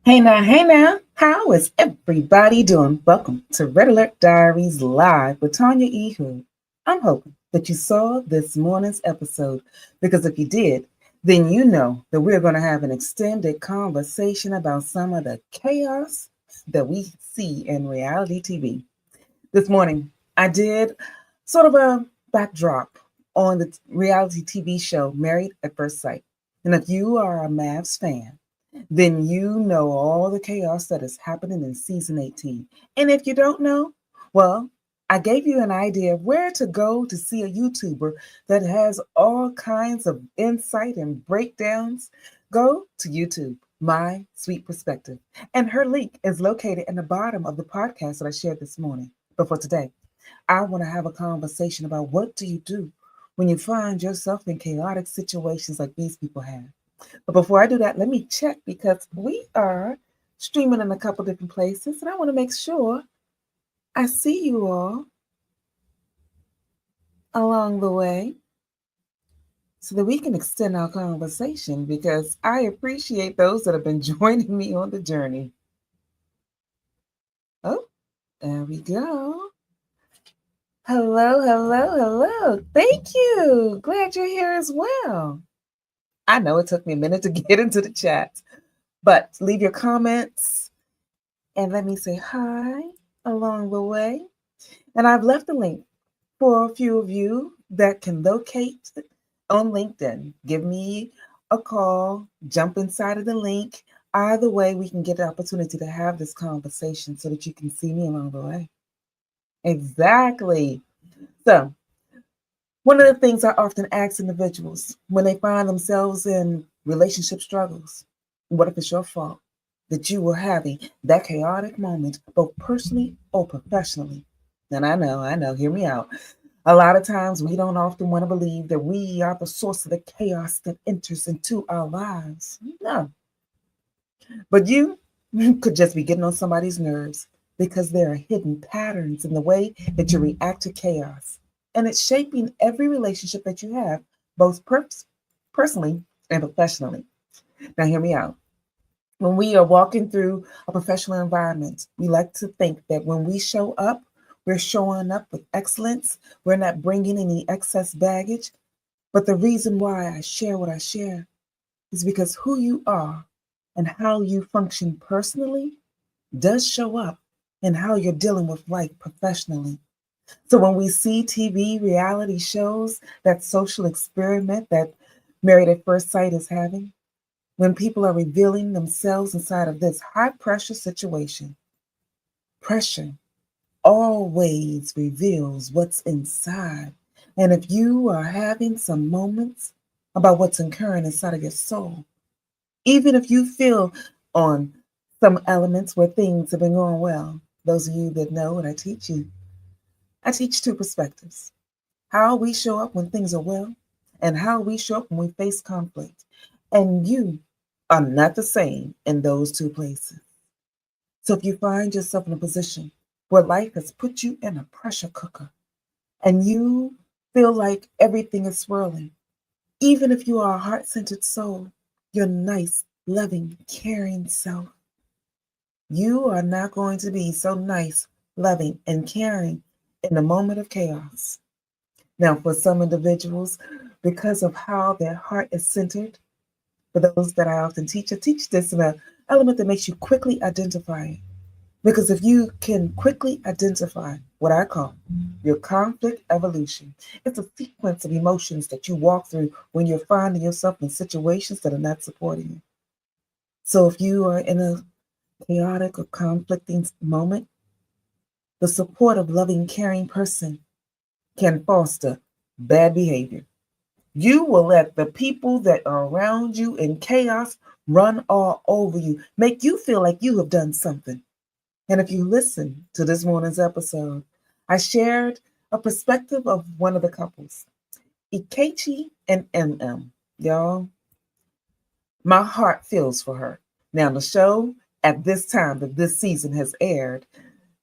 Hey now, how is everybody doing? Welcome to Red Alert Diaries Live with Tanya E. I'm hoping that you saw this morning's episode because if you did, then you know that we're going to have an extended conversation about some of the chaos that we see in reality TV. This morning, I did sort of a backdrop on the reality TV show Married at First Sight. And if you are a Mavs fan, then you know all the chaos that is happening in season 18. And if you don't know, well, I gave you an idea of where to go to see a YouTuber that has all kinds of insight and breakdowns. Go to YouTube, My Sweet Perspective. And her link is located in the bottom of the podcast that I shared this morning. But for today, I want to have a conversation about what do you do when you find yourself in chaotic situations like these people have. But before I do that, let me check because we are streaming in a couple different places, and I want to make sure I see you all along the way so that we can extend our conversation because I appreciate those that have been joining me on the journey. Oh, there we go. Hello, hello, hello. Thank you. Glad you're here as well. I know it took me a minute to get into the chat, but leave your comments and let me say hi along the way. And I've left a link for a few of you that can locate on LinkedIn. Give me a call, jump inside of the link. Either way, we can get the opportunity to have this conversation so that you can see me along the way. Exactly. So, one of the things I often ask individuals when they find themselves in relationship struggles, what if it's your fault that you were having that chaotic moment, both personally or professionally? And I know, hear me out. A lot of times we don't often want to believe that we are the source of the chaos that enters into our lives. No. But you could just be getting on somebody's nerves because there are hidden patterns in the way that you react to chaos. And it's shaping every relationship that you have, both personally and professionally. Now, hear me out. When we are walking through a professional environment, we like to think that when we show up, we're showing up with excellence. We're not bringing any excess baggage. But the reason why I share what I share is because who you are and how you function personally does show up in how you're dealing with life professionally. So when we see TV reality shows, that social experiment that Married at First Sight is having, when people are revealing themselves inside of this high pressure situation, pressure always reveals what's inside. And if you are having some moments about what's occurring inside of your soul, even if you feel on some elements where things have been going well, those of you that know what I teach you, I teach two perspectives: how we show up when things are well, and how we show up when we face conflict. And you are not the same in those two places. So if you find yourself in a position where life has put you in a pressure cooker and you feel like everything is swirling, even if you are a heart centered soul, your nice, loving, caring self, you are not going to be so nice, loving, and caring in the moment of chaos. Now, for some individuals, because of how their heart is centered, for those that I teach this in an element that makes you quickly identify it. Because if you can quickly identify what I call your conflict evolution, it's a sequence of emotions that you walk through when you're finding yourself in situations that are not supporting you. So if you are in a chaotic or conflicting moment, the support of loving, caring person can foster bad behavior. You will let the people that are around you in chaos run all over you, make you feel like you have done something. And if you listen to this morning's episode, I shared a perspective of one of the couples, Ikechi and MM. Y'all, my heart feels for her. Now, the show at this time that this season has aired,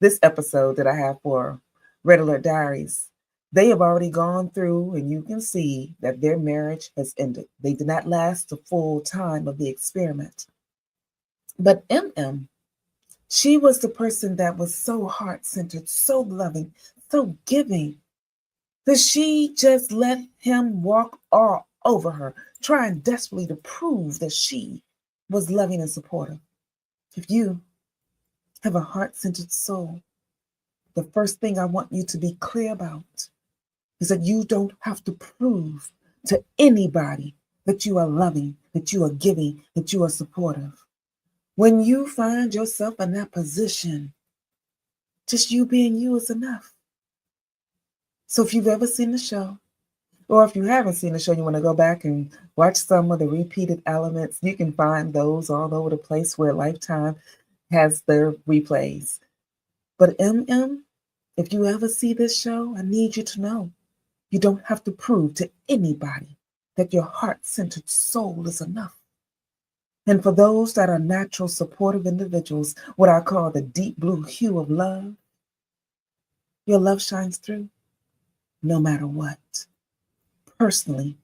this episode that I have for Red Alert Diaries, they have already gone through, and you can see that their marriage has ended. They did not last the full time of the experiment. But MM, she was the person that was so heart-centered, so loving, so giving, that she just let him walk all over her, trying desperately to prove that she was loving and supportive. If you have a heart-centered soul, the first thing I want you to be clear about is that you don't have to prove to anybody that you are loving, that you are giving, that you are supportive. When you find yourself in that position, just you being you is enough. So if you've ever seen the show, or if you haven't seen the show, you want to go back and watch some of the repeated elements, you can find those all over the place where Lifetime has their replays. But MM, if you ever see this show, I need you to know you don't have to prove to anybody that your heart-centered soul is enough. And for those that are natural supportive individuals, what I call the deep blue hue of love, your love shines through no matter what, personally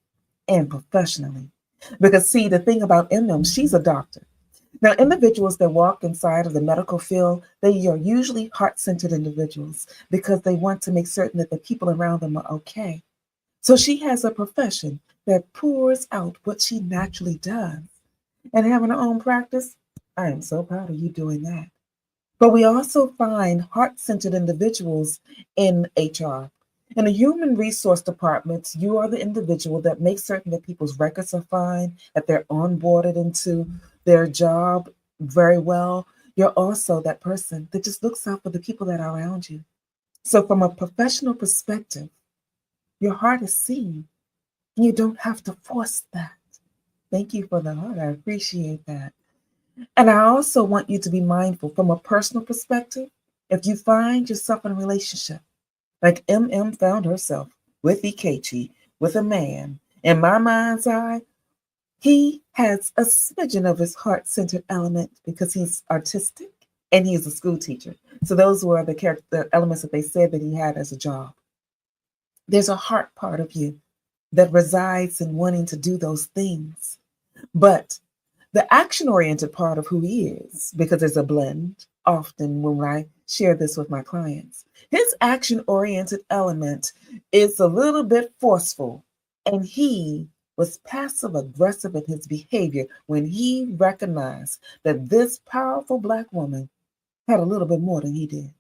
and professionally. Because see, the thing about MM, she's a doctor. Now, individuals that walk inside of the medical field, they are usually heart-centered individuals because they want to make certain that the people around them are okay. So she has a profession that pours out what she naturally does. And having her own practice, I am so proud of you doing that. But we also find heart-centered individuals in HR. In the human resource departments, you are the individual that makes certain that people's records are fine, that they're onboarded into their job very well. You're also that person that just looks out for the people that are around you. So from a professional perspective, your heart is seen. You don't have to force that. Thank you for the heart. I appreciate that. And I also want you to be mindful from a personal perspective. If you find yourself in a relationship, like MM found herself with Ikechi, with a man, in my mind's eye, he has a smidgen of his heart-centered element because he's artistic and he is a school teacher. So those were the elements that they said that he had as a job. There's a heart part of you that resides in wanting to do those things. But the action-oriented part of who he is, because there's a blend often when I share this with my clients, his action-oriented element is a little bit forceful, and he was passive-aggressive in his behavior when he recognized that this powerful Black woman had a little bit more than he did.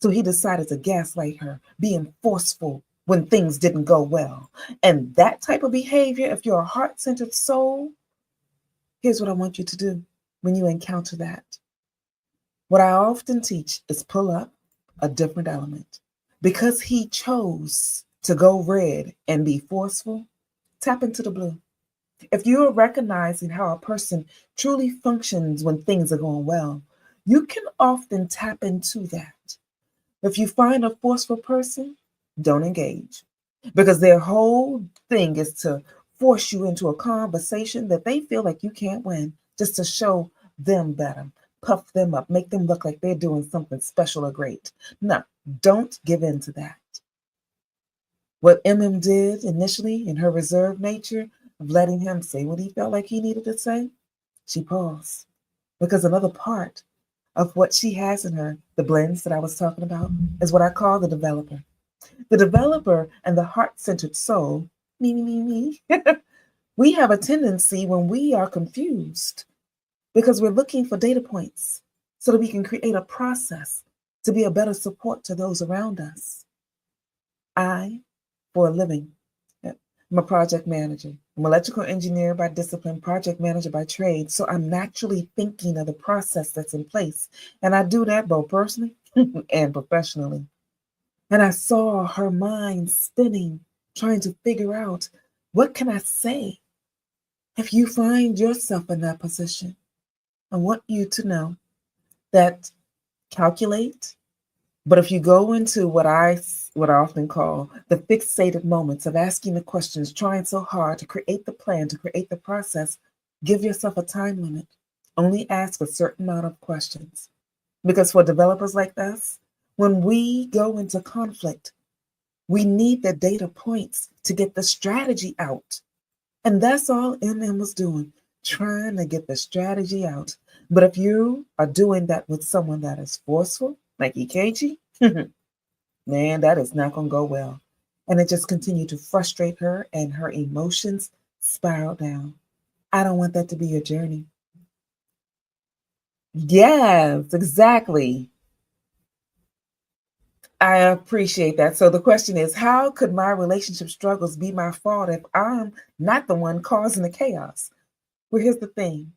So he decided to gaslight her, being forceful when things didn't go well. And that type of behavior, if you're a heart-centered soul, here's what I want you to do when you encounter that. What I often teach is pull up a different element. Because he chose to go red and be forceful, tap into the blue. If you're recognizing how a person truly functions when things are going well, you can often tap into that. If you find a forceful person, don't engage because their whole thing is to force you into a conversation that they feel like you can't win just to show them better, puff them up, make them look like they're doing something special or great. No, don't give in to that. What MM did initially in her reserved nature of letting him say what he felt like he needed to say, she paused because another part of what she has in her, the blends that I was talking about, is what I call the developer. The developer and the heart-centered soul, me, we have a tendency when we are confused because we're looking for data points so that we can create a process to be a better support to those around us. I, for a living, I'm a project manager. I'm an electrical engineer by discipline, project manager by trade. So I'm naturally thinking of the process that's in place. And I do that both personally and professionally. And I saw her mind spinning, trying to figure out, what can I say? If you find yourself in that position, I want you to know that calculate. But if you go into what I often call the fixated moments of asking the questions, trying so hard to create the plan, to create the process, give yourself a time limit. Only ask a certain amount of questions. Because for developers like us, when we go into conflict, we need the data points to get the strategy out. And that's all MM was doing, trying to get the strategy out. But if you are doing that with someone that is forceful, like EKG, man, that is not going to go well. And it just continued to frustrate her and her emotions spiral down. I don't want that to be your journey. Yes, exactly. I appreciate that. So the question is, how could my relationship struggles be my fault if I'm not the one causing the chaos? Well, here's the thing.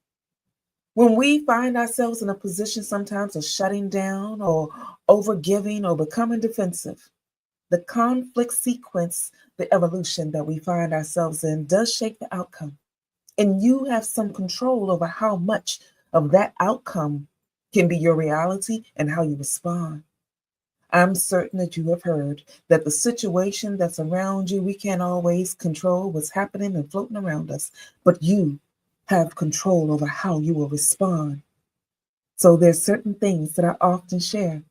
When we find ourselves in a position sometimes of shutting down or overgiving or becoming defensive, the conflict sequence, the evolution that we find ourselves in does shape the outcome. And you have some control over how much of that outcome can be your reality and how you respond. I'm certain that you have heard that the situation that's around you, we can't always control what's happening and floating around us, but you have control over how you will respond. So there's certain things that I often share.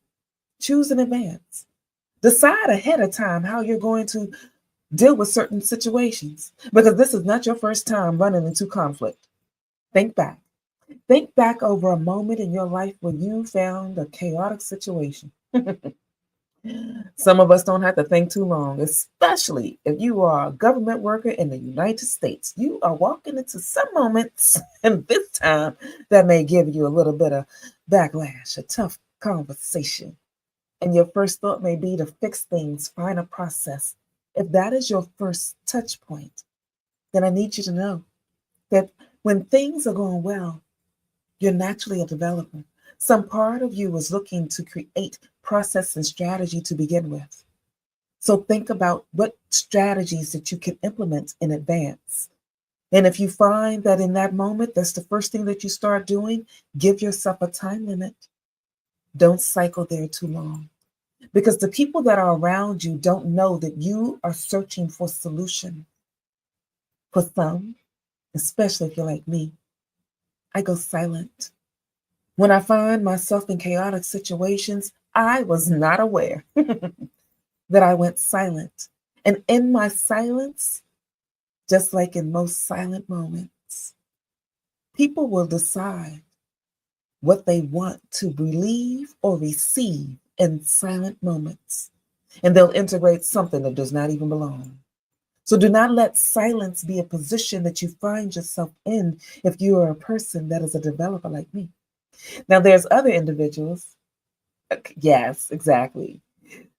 Choose in advance. Decide ahead of time how you're going to deal with certain situations because this is not your first time running into conflict. Think back. Think back over a moment in your life where you found a chaotic situation. Some of us don't have to think too long, especially if you are a government worker in the United States. You are walking into some moments in this time that may give you a little bit of backlash, a tough conversation. And your first thought may be to fix things, find a process. If that is your first touch point, then I need you to know that when things are going well, you're naturally a developer. Some part of you is looking to create process and strategy to begin with. So think about what strategies that you can implement in advance. And if you find that in that moment, that's the first thing that you start doing, give yourself a time limit. Don't cycle there too long. Because the people that are around you don't know that you are searching for solution. For some, especially if you're like me, I go silent. When I find myself in chaotic situations, I was not aware that I went silent. And in my silence, just like in most silent moments, people will decide what they want to believe or receive in silent moments. And they'll integrate something that does not even belong. So do not let silence be a position that you find yourself in if you are a person that is a developer like me. Now, there's other individuals. Yes, exactly.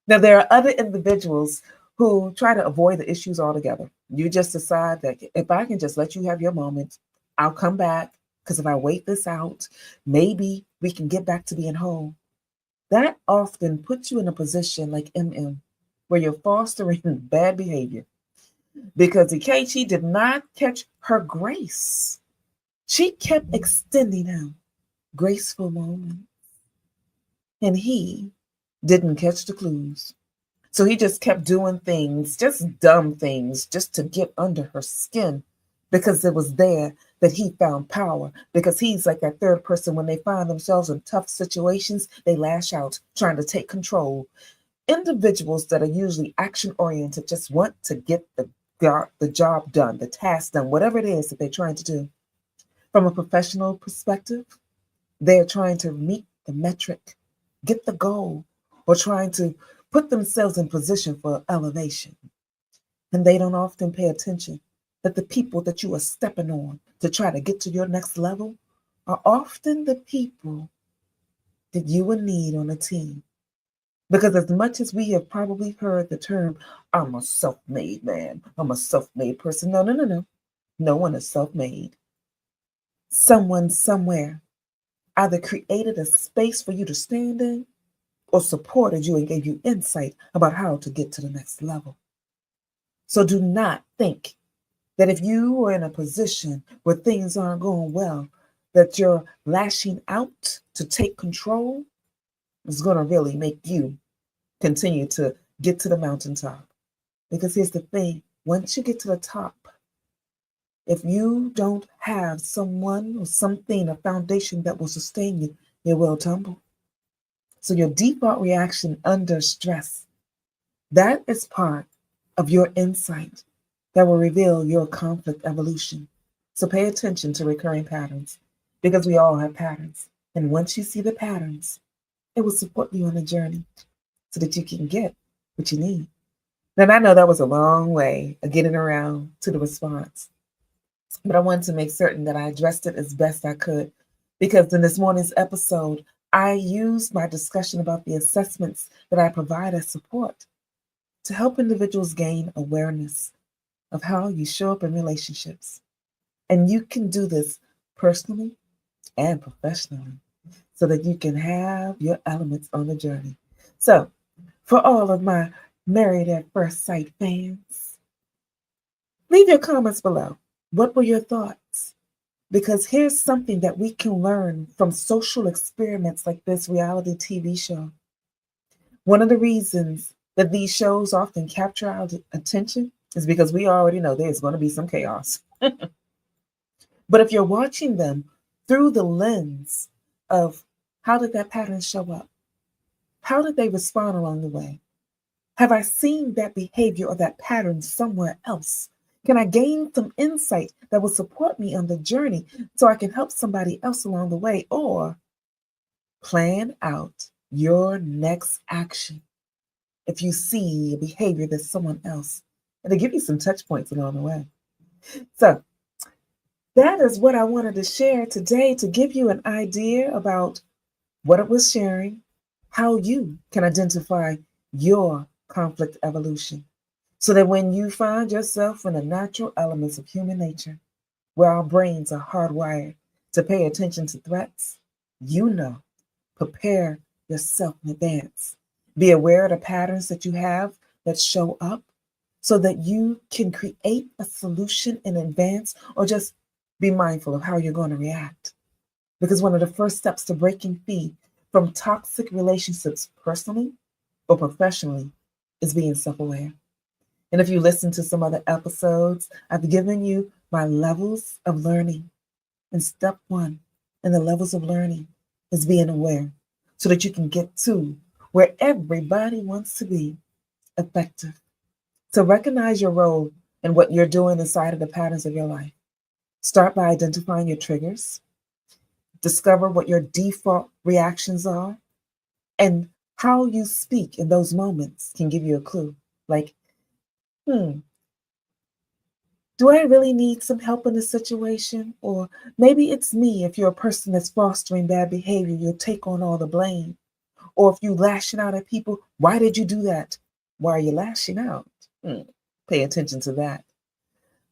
Now, there are other individuals who try to avoid the issues altogether. You just decide that if I can just let you have your moment, I'll come back because if I wait this out, maybe we can get back to being whole. That often puts you in a position like MM, where you're fostering bad behavior because Ikechi did not catch her grace. She kept extending him graceful moments, and he didn't catch the clues. So he just kept doing things, just dumb things, just to get under her skin because it was there that he found power. Because he's like that third person when they find themselves in tough situations, they lash out, trying to take control. Individuals that are usually action oriented just want to get the job done, the task done, whatever it is that they're trying to do. From a professional perspective, they're trying to meet the metric, get the goal, or trying to put themselves in position for elevation. And they don't often pay attention that the people that you are stepping on to try to get to your next level are often the people that you will need on a team. Because as much as we have probably heard the term, I'm a self made man, I'm a self made person. No, no, no, no. No one is self made. Someone somewhere either created a space for you to stand in or supported you and gave you insight about how to get to the next level. So do not think that if you are in a position where things aren't going well, that you're lashing out to take control is going to really make you continue to get to the mountaintop. Because here's the thing, once you get to the top, if you don't have someone or something, a foundation that will sustain you, you will tumble. So your default reaction under stress, that is part of your insight that will reveal your conflict evolution. So pay attention to recurring patterns because we all have patterns. And once you see the patterns, it will support you on the journey so that you can get what you need. And I know that was a long way of getting around to the response, but I wanted to make certain that I addressed it as best I could because in this morning's episode, I used my discussion about the assessments that I provide as support to help individuals gain awareness of how you show up in relationships. And you can do this personally and professionally so that you can have your elements on the journey. So, for all of my Married at First Sight fans, leave your comments below. What were your thoughts? Because here's something that we can learn from social experiments like this reality TV show. One of the reasons that these shows often capture our attention is because we already know there's going to be some chaos. But if you're watching them through the lens of how did that pattern show up? How did they respond along the way? Have I seen that behavior or that pattern somewhere else? Can I gain some insight that will support me on the journey so I can help somebody else along the way? Or plan out your next action if you see a behavior that's someone else, and to give you some touch points along the way. So that is what I wanted to share today to give you an idea about what it was sharing, how you can identify your conflict evolution, so that when you find yourself in the natural elements of human nature, where our brains are hardwired to pay attention to threats, you know, prepare yourself in advance. Be aware of the patterns that you have that show up so that you can create a solution in advance or just be mindful of how you're going to react. Because one of the first steps to breaking free from toxic relationships personally or professionally is being self aware. And if you listen to some other episodes, I've given you my levels of learning. And step one in the levels of learning is being aware so that you can get to where everybody wants to be, effective. So recognize your role and what you're doing inside of the patterns of your life. Start by identifying your triggers, discover what your default reactions are, and how you speak in those moments can give you a clue. Like, do I really need some help in this situation? Or maybe it's me. If you're a person that's fostering bad behavior, you'll take on all the blame. Or if you lashing out at people, why did you do that? Why are you lashing out? Pay attention to that.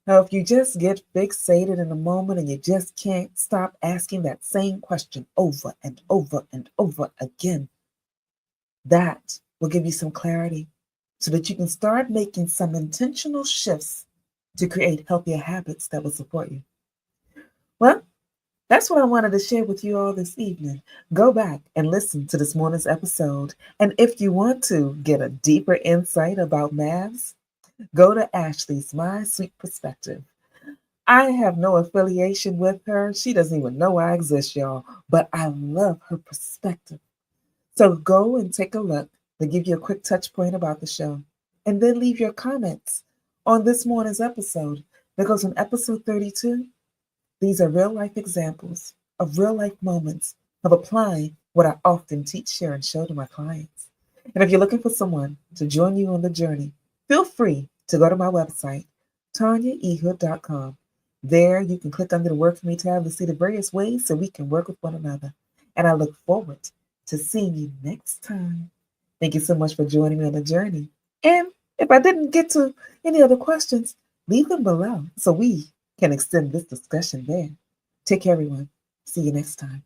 Now, if you just get fixated in the moment and you just can't stop asking that same question over and over and over again, that will give you some clarity so that you can start making some intentional shifts to create healthier habits that will support you. Well, that's what I wanted to share with you all this evening. Go back and listen to this morning's episode. And if you want to get a deeper insight about MAVs, go to Ashley's My Sweet Perspective. I have no affiliation with her. She doesn't even know I exist, y'all. But I love her perspective. So go and take a look to give you a quick touch point about the show. And then leave your comments on this morning's episode. Because in episode 32, these are real life examples of real life moments of applying what I often teach, share, and show to my clients. And if you're looking for someone to join you on the journey, feel free to go to my website, TanyaEhood.com. There you can click under the Work For Me tab to see the various ways that we can work with one another. And I look forward to seeing you next time. Thank you so much for joining me on the journey. And if I didn't get to any other questions, leave them below so we can extend this discussion there. Take care, everyone. See you next time.